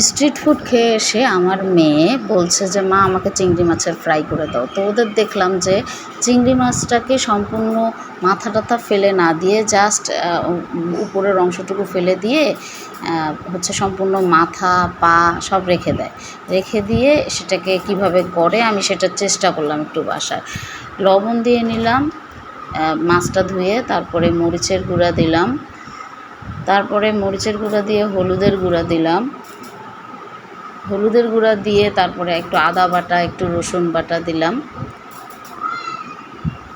Street food খেয়ে এসে আমার মেয়ে বলছে যে মা আমাকে চিংড়ি মাছের ফ্রাই করে দাও। তো ওদের দেখলাম যে চিংড়ি মাছটাকে সম্পূর্ণ মাথা টাথা ফেলে না দিয়ে জাস্ট উপরের অংশটুকু ফেলে দিয়ে হচ্ছে সম্পূর্ণ মাথা পা সব রেখে দেয়। রেখে দিয়ে সেটাকে কিভাবে করে আমি সেটার চেষ্টা করলাম একটু বাসায়। লবণ দিয়ে নিলাম, মাছটা ধুয়ে, তারপরে মরিচের গুঁড়া দিলাম, তারপরে মরিচের গুঁড়া দিয়ে হলুদের গুঁড়া দিলাম, হলুদের গুঁড়া দিয়ে তারপরে একটু আদা বাটা, একটু রসুন বাটা দিলাম,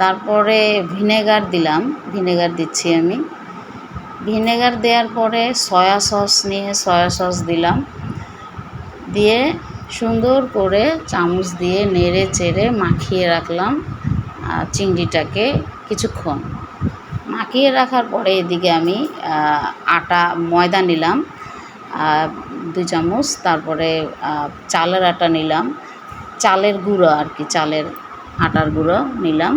তারপরে ভিনেগার দিলাম, ভিনেগার দিচ্ছি আমি। ভিনেগার দেওয়ার পরে সয়া সস নিয়ে সয়া সস দিলাম, দিয়ে সুন্দর করে চামচ দিয়ে নেড়ে চেড়ে মাখিয়ে রাখলাম চিংড়িটাকে কিছুক্ষণ। মাখিয়ে রাখার পরে এদিকে আমি ময়দা নিলাম 2 চামচ, তারপরে চালের আটা নিলাম, চালের গুঁড়ো আর কি, চালের আটার গুঁড়ো নিলাম।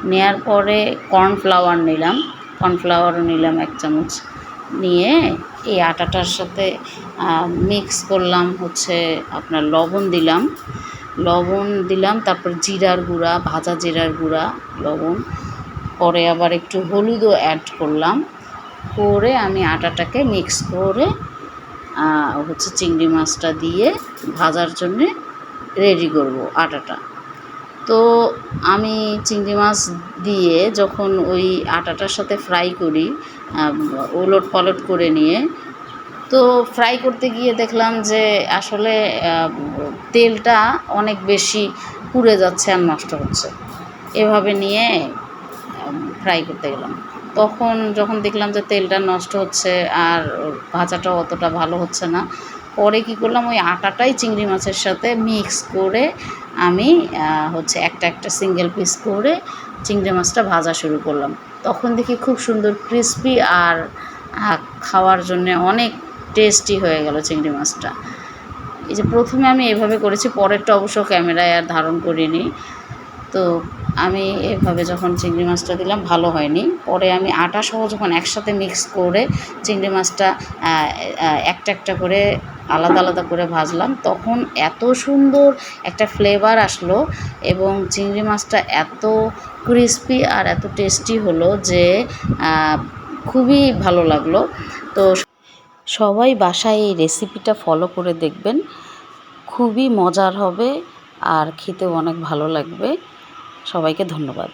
নেওয়ার পরে কর্নফ্লাওয়ার নিলাম, কর্নফ্লাওয়ারও নিলাম 1 চামচ। নিয়ে এই আটাটার সাথে মিক্স করলাম, হচ্ছে আপনার লবণ দিলাম, তারপর জিরার গুঁড়া, ভাজা জিরার গুঁড়া, লবণ, পরে আবার একটু হলুদও অ্যাড করলাম। করে আমি আটাটাকে মিক্স করে হচ্ছে চিংড়ি মাছটা দিয়ে ভাজার জন্যে রেডি করব আটাটা। তো আমি চিংড়ি মাছ দিয়ে যখন ওই আটাটার সাথে ফ্রাই করি, ওলট পালট করে নিয়ে, তো ফ্রাই করতে গিয়ে দেখলাম যে আসলে তেলটা অনেক বেশি পুড়ে যাচ্ছে আর নষ্ট হচ্ছে। এভাবে নিয়ে ফ্রাই করতে গেলাম, যখন দেখলাম যে তেলটা নষ্ট হচ্ছে আর ভাজাটাও অতটা ভালো হচ্ছে না, পরে কী করলাম, ওই আটাটাই চিংড়ি মাছের সাথে মিক্স করে আমি হচ্ছে একটা সিঙ্গেল পিস করে চিংড়ি মাছটা ভাজা শুরু করলাম। তখন দেখি খুব সুন্দর ক্রিস্পি আর খাওয়ার জন্যে অনেক টেস্টি হয়ে গেল চিংড়ি মাছটা। এই যে প্রথমে আমি এভাবে করেছি, পরেরটা অবশ্য ক্যামেরায় আর ধারণ করিনি। তো আমি এভাবে যখন চিংড়ি মাছটা দিলাম ভালো হয়নি, পরে আমি আটা সহ যখন একসাথে মিক্স করে চিংড়ি মাছটা একটা করে আলাদা আলাদা করে ভাজলাম, তখন এত সুন্দর একটা ফ্লেভার আসলো এবং চিংড়ি মাছটা এত ক্রিস্পি আর এত টেস্টি হলো যে খুবই ভালো লাগলো। তো সবাই বাসায় এই রেসিপিটা ফলো করে দেখবেন, খুবই মজার হবে আর খেতেও অনেক ভালো লাগবে। সবাইকে ধন্যবাদ।